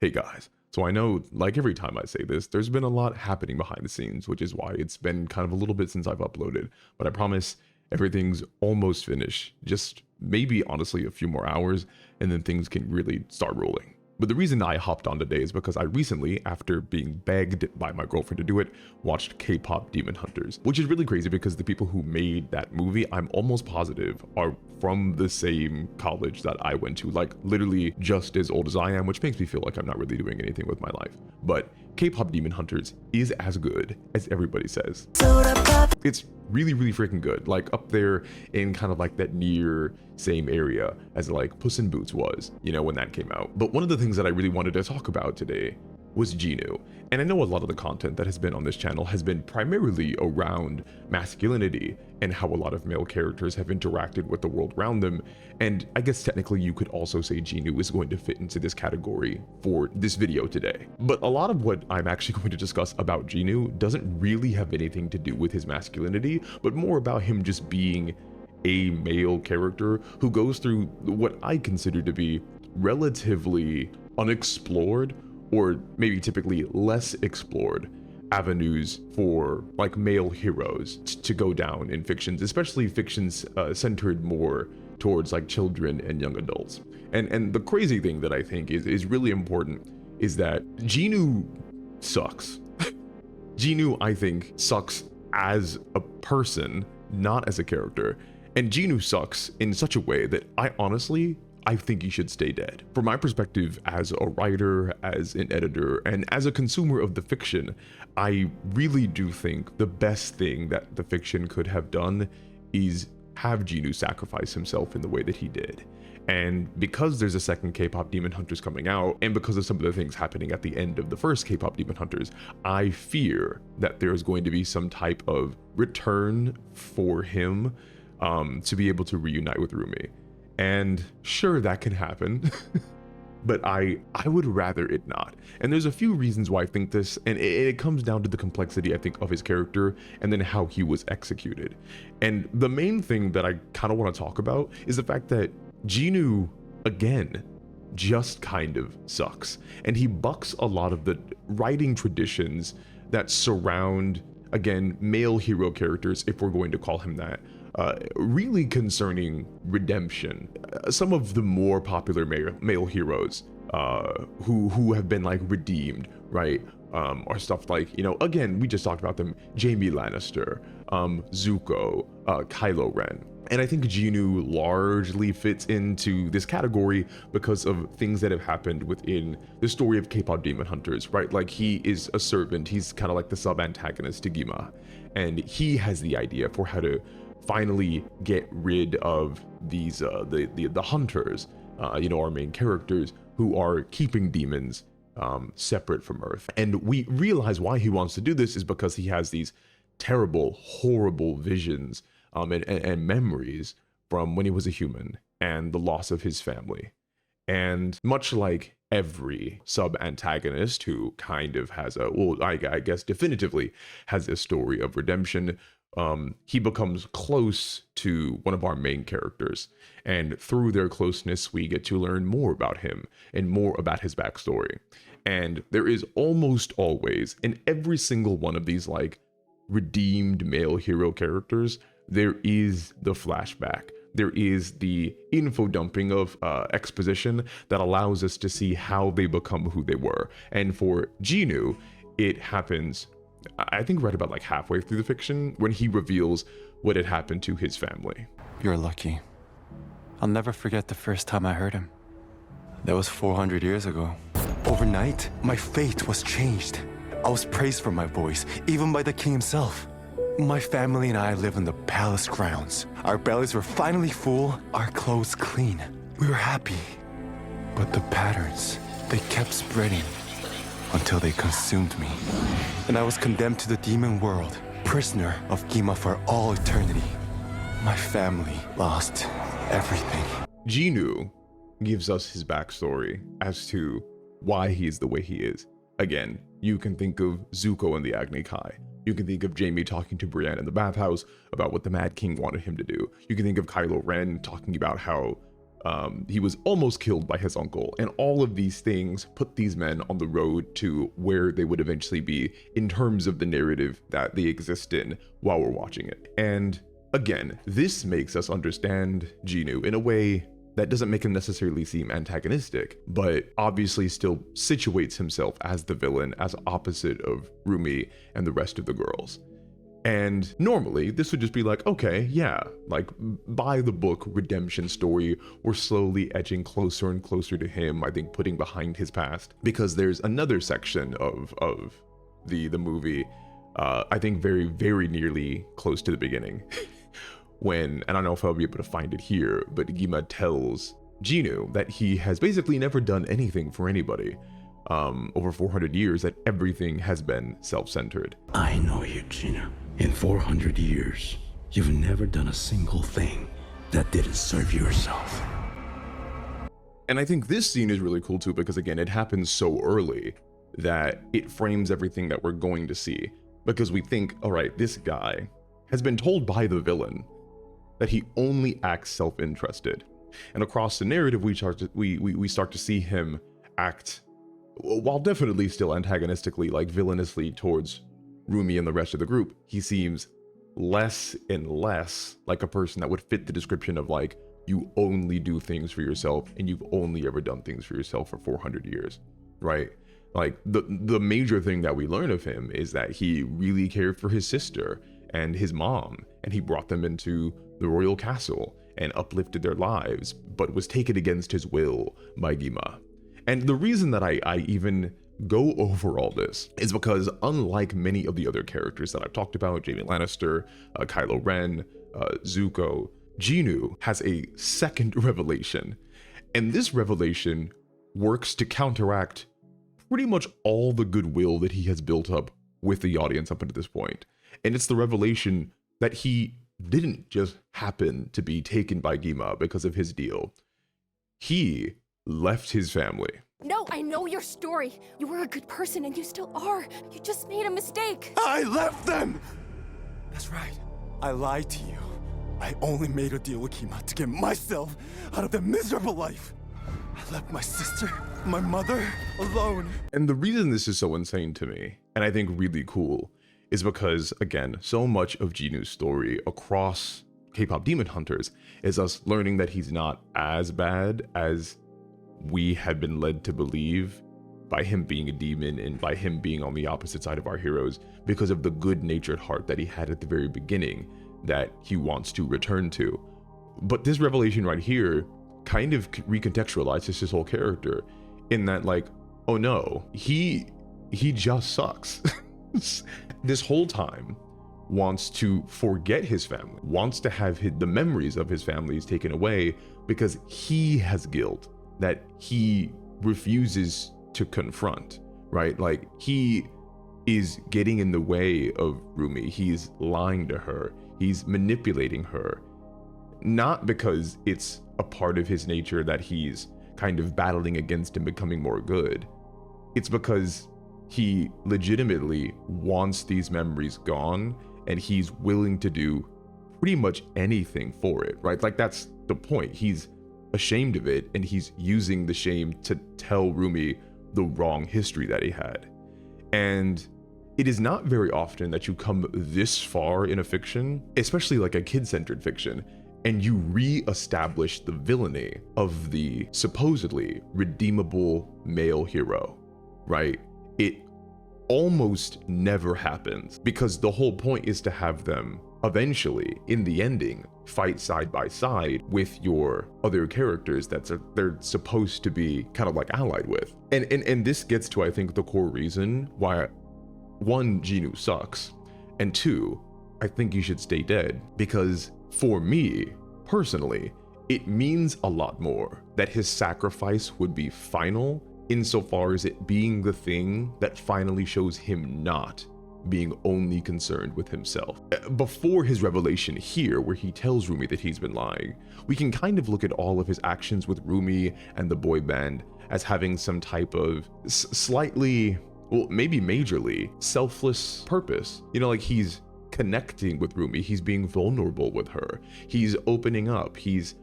Hey guys, so I know, like every time I say this, there's been a lot happening behind the scenes, which is why it's been kind of a little bit since I've uploaded, but I promise everything's almost finished. Just maybe honestly a few more hours, and then things can really start rolling. But the reason I hopped on today is because I recently, after being begged by my girlfriend to do it, watched K-pop Demon Hunters, which is really crazy because the people who made that movie, I'm almost positive, are from the same college that I went to, like literally just as old as I am, which makes me feel like I'm not really doing anything with my life. But K-pop Demon Hunters is as good as everybody says. It's really freaking good, like up there in kind of like that near same area as like Puss in Boots was, you know, when that came out. But one of the things that I really wanted to talk about today was Jinu. And I know a lot of the content that has been on this channel has been primarily around masculinity and how a lot of male characters have interacted with the world around them. And I guess technically you could also say Jinu is going to fit into this category for this video today. But a lot of what I'm actually going to discuss about Jinu doesn't really have anything to do with his masculinity, but more about him just being a male character who goes through what I consider to be relatively unexplored, or maybe typically less explored, avenues for like male heroes to go down in fictions, especially fictions centered more towards like children and young adults. And the crazy thing that I think is really important is that Jinu sucks. Jinu, I think, sucks as a person, not as a character. And Jinu sucks in such a way that I think he should stay dead. From my perspective as a writer, as an editor, and as a consumer of the fiction, I really do think the best thing that the fiction could have done is have Jinu sacrifice himself in the way that he did. And because there's a second K-pop Demon Hunters coming out, and because of some of the things happening at the end of the first K-pop Demon Hunters, I fear that there's going to be some type of return for him to be able to reunite with Rumi. And sure, that can happen, but I would rather it not. And there's a few reasons why I think this, and it comes down to the complexity, I think, of his character and then how he was executed. And the main thing that I kind of want to talk about is the fact that Jinu, again, just kind of sucks. And he bucks a lot of the writing traditions that surround, again, male hero characters, if we're going to call him that. Really concerning redemption. Some of the more popular male heroes who have been like redeemed, right, are stuff like, you know, again, we just talked about them, Jaime Lannister, Zuko, Kylo Ren. And I think Jinu largely fits into this category because of things that have happened within the story of K-pop Demon Hunters, right? Like, he is a servant, he's kind of like the sub-antagonist to Gima, and he has the idea for how to finally get rid of these the hunters, you know, our main characters who are keeping demons separate from Earth. And we realize why he wants to do this is because he has these terrible, horrible visions and memories from when he was a human and the loss of his family. And much like every sub-antagonist who kind of has a, well, I guess definitively has a story of redemption, he becomes close to one of our main characters, and through their closeness we get to learn more about him and more about his backstory. And there is almost always, in every single one of these like redeemed male hero characters, there is the flashback, there is the info dumping of exposition that allows us to see how they become who they were. And for Jinu, it happens, I think, right about like halfway through the fiction when he reveals what had happened to his family. You're lucky. I'll never forget the first time I heard him. That was 400 years ago. Overnight, my fate was changed. I was praised for my voice, even by the king himself. My family and I live in the palace grounds. Our bellies were finally full, our clothes clean. We were happy. But the patterns, they kept spreading until they consumed me. And I was condemned to the demon world, prisoner of Gima for all eternity. My family lost everything. Jinu gives us his backstory as to why he is the way he is. Again, you can think of Zuko and the Agni Kai. You can think of Jaime talking to Brienne in the bathhouse about what the Mad King wanted him to do. You can think of Kylo Ren talking about how He was almost killed by his uncle, and all of these things put these men on the road to where they would eventually be in terms of the narrative that they exist in while we're watching it. And again, this makes us understand Jinu in a way that doesn't make him necessarily seem antagonistic, but obviously still situates himself as the villain, as opposite of Rumi and the rest of the girls. And normally this would just be like, okay, yeah, like by the book redemption story, we're slowly edging closer and closer to him, I think putting behind his past, because there's another section of the movie, I think very, very nearly close to the beginning, when, and I don't know if I'll be able to find it here, but Gima tells Jinu that he has basically never done anything for anybody over 400 years, that everything has been self-centered. I know you, Jinu. In 400 years, you've never done a single thing that didn't serve yourself. And I think this scene is really cool too, because again, it happens so early that it frames everything that we're going to see. Because we think, all right, this guy has been told by the villain that he only acts self-interested. And across the narrative, we start to see him act, while definitely still antagonistically, like villainously towards Rumi and the rest of the group, he seems less and less like a person that would fit the description of like, you only do things for yourself and you've only ever done things for yourself for 400 years, right? Like the major thing that we learn of him is that he really cared for his sister and his mom, and he brought them into the royal castle and uplifted their lives, but was taken against his will by Gima. And the reason that I even go over all this is because unlike many of the other characters that I've talked about, Jaime Lannister, Kylo Ren, Zuko, Jinu has a second revelation. And this revelation works to counteract pretty much all the goodwill that he has built up with the audience up until this point. And it's the revelation that he didn't just happen to be taken by Gima because of his deal. He left his family. No, I know your story. You were a good person and you still are. You just made a mistake. I left them! That's right. I lied to you. I only made a deal with Kima to get myself out of that miserable life. I left my sister, my mother, alone. And the reason this is so insane to me, and I think really cool, is because, again, so much of Jinu's story across K-pop Demon Hunters is us learning that he's not as bad as we had been led to believe by him being a demon and by him being on the opposite side of our heroes, because of the good-natured heart that he had at the very beginning that he wants to return to. But this revelation right here kind of recontextualizes his whole character in that, like, oh no, he just sucks. This whole time wants to forget his family, wants to have the memories of his families taken away because he has guilt that he refuses to confront, right? Like, he is getting in the way of Rumi. He's lying to her. He's manipulating her. Not because it's a part of his nature that he's kind of battling against and becoming more good. It's because he legitimately wants these memories gone, and he's willing to do pretty much anything for it, right? Like, that's the point. He's ashamed of it, and he's using the shame to tell Rumi the wrong history that he had. And it is not very often that you come this far in a fiction, especially like a kid-centered fiction, and you re-establish the villainy of the supposedly redeemable male hero, right? It almost never happens, because the whole point is to have them eventually, in the ending, fight side by side with your other characters that they're supposed to be kind of like allied with. And this gets to, I think, the core reason why, one, Jinu sucks, and two, I think he should stay dead. Because for me, personally, it means a lot more that his sacrifice would be final, insofar as it being the thing that finally shows him not being only concerned with himself. Before his revelation here, where he tells Rumi that he's been lying, we can kind of look at all of his actions with Rumi and the boy band as having some type of slightly, well, maybe majorly, selfless purpose. You know, like, he's connecting with Rumi, he's being vulnerable with her, he's opening up, he's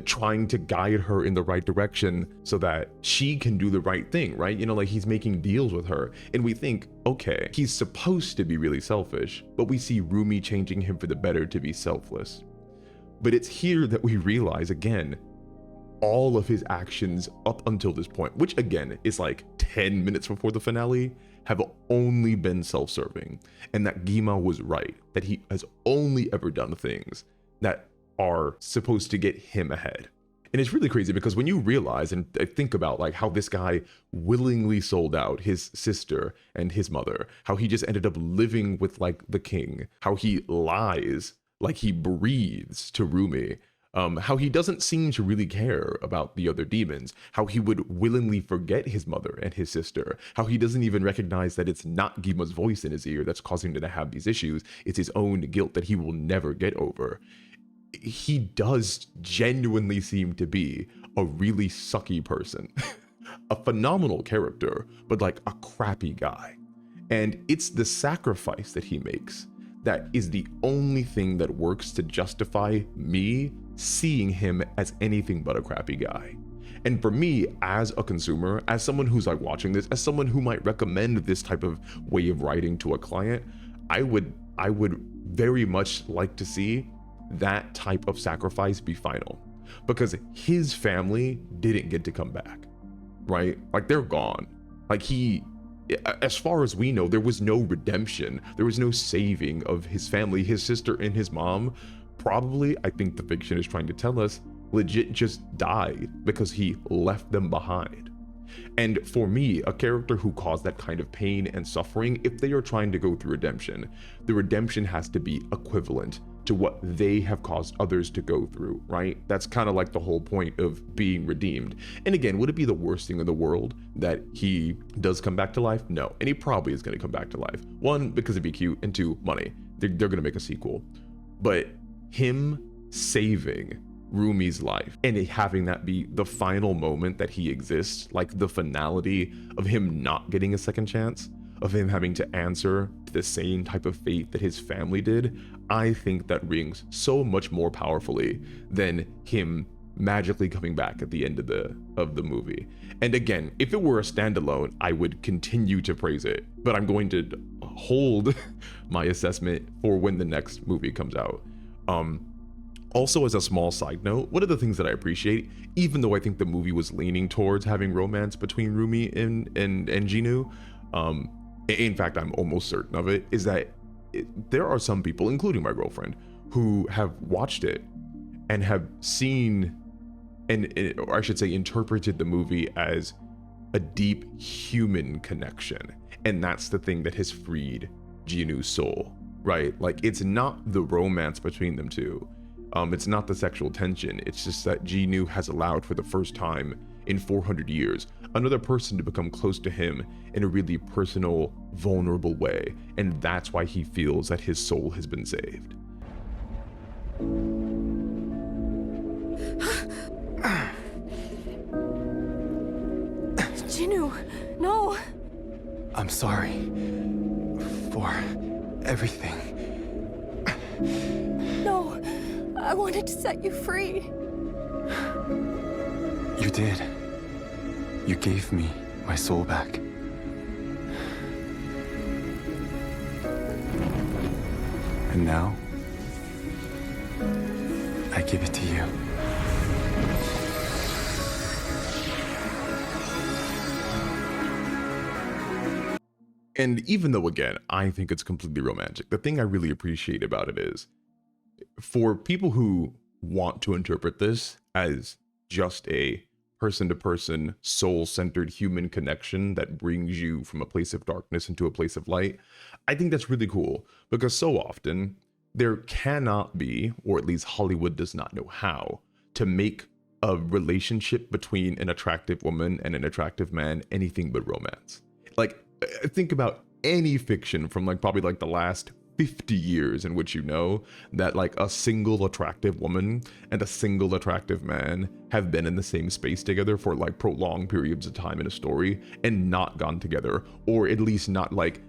trying to guide her in the right direction so that she can do the right thing, right? You know, like he's making deals with her. And we think, okay, he's supposed to be really selfish, but we see Rumi changing him for the better to be selfless. But it's here that we realize again, all of his actions up until this point, which again is like 10 minutes before the finale, have only been self-serving. And that Gima was right, that he has only ever done things that are supposed to get him ahead. And it's really crazy because when you realize and think about like how this guy willingly sold out his sister and his mother, how he just ended up living with like the king, how he lies like he breathes to Rumi, how he doesn't seem to really care about the other demons, how he would willingly forget his mother and his sister, how he doesn't even recognize that it's not Gima's voice in his ear that's causing him to have these issues, it's his own guilt that he will never get over. He does genuinely seem to be a really sucky person, a phenomenal character, but like a crappy guy. And it's the sacrifice that he makes that is the only thing that works to justify me seeing him as anything but a crappy guy. And for me, as a consumer, as someone who's like watching this, as someone who might recommend this type of way of writing to a client, I would very much like to see that type of sacrifice be final, because his family didn't get to come back, right? Like they're gone. Like as far as we know, there was no redemption. There was no saving of his family. His sister and his mom probably, I think the fiction is trying to tell us, legit just died because he left them behind. And for me, a character who caused that kind of pain and suffering, if they are trying to go through redemption, the redemption has to be equivalent to what they have caused others to go through, right? That's kind of like the whole point of being redeemed. And again, would it be the worst thing in the world that he does come back to life? No, and he probably is going to come back to life. One, because it'd be cute, and two, money. They're going to make a sequel. But him saving Rumi's life and having that be the final moment that he exists, like the finality of him not getting a second chance, of him having to answer to the same type of fate that his family did, I think that rings so much more powerfully than him magically coming back at the end of the movie. And again, if it were a standalone, I would continue to praise it, but I'm going to hold my assessment for when the next movie comes out. Also, as a small side note, one of the things that I appreciate, even though I think the movie was leaning towards having romance between Rumi and Jinu, in fact, I'm almost certain of it, is that there are some people, including my girlfriend, who have watched it and have seen, or I should say, interpreted the movie as a deep human connection. And that's the thing that has freed Jinu's soul, right? Like, it's not the romance between them two. It's not the sexual tension. It's just that Jinu has allowed, for the first time in 400 years, another person to become close to him in a really personal, vulnerable way. And that's why he feels that his soul has been saved. Jinu, no. I'm sorry for everything. No, I wanted to set you free. You did. You gave me my soul back. And now, I give it to you. And even though, again, I think it's completely romantic, the thing I really appreciate about it is, for people who want to interpret this as just a person-to-person, soul-centered human connection that brings you from a place of darkness into a place of light, I think that's really cool, because so often there cannot be, or at least Hollywood does not know how, to make a relationship between an attractive woman and an attractive man anything but romance. Like, think about any fiction from like probably like the last 50 years in which you know that like a single attractive woman and a single attractive man have been in the same space together for like prolonged periods of time in a story and not gone together, or at least not like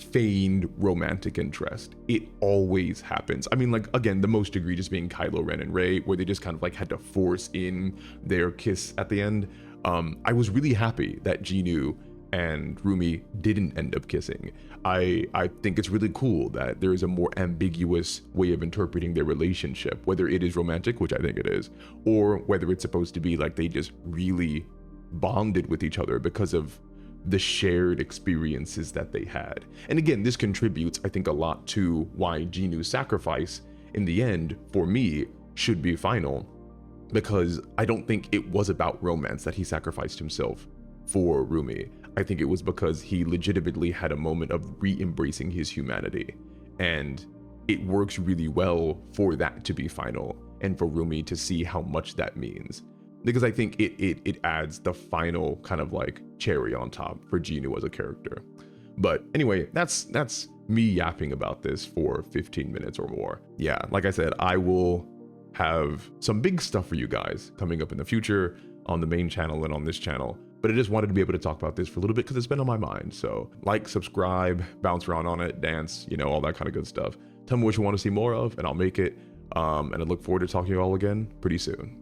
feigned romantic interest. It always happens. I mean, like, again, the most egregious being Kylo Ren and Rey, where they just kind of like had to force in their kiss at the end. I was really happy that Jinu and Rumi didn't end up kissing. I think it's really cool that there is a more ambiguous way of interpreting their relationship, whether it is romantic, which I think it is, or whether it's supposed to be like they just really bonded with each other because of the shared experiences that they had. And again, this contributes, I think, a lot to why Jinu's sacrifice in the end, for me, should be final, because I don't think it was about romance that he sacrificed himself for Rumi. I think it was because he legitimately had a moment of re-embracing his humanity, and it works really well for that to be final and for Rumi to see how much that means, because I think it adds the final kind of like cherry on top for Jinu as a character. But anyway, that's me yapping about this for 15 minutes or more. Yeah, like I said, I will have some big stuff for you guys coming up in the future on the main channel and on this channel, but I just wanted to be able to talk about this for a little bit because it's been on my mind. So like, subscribe, bounce around on it, dance, you know, all that kind of good stuff. Tell me what you want to see more of and I'll make it. And I look forward to talking to you all again pretty soon.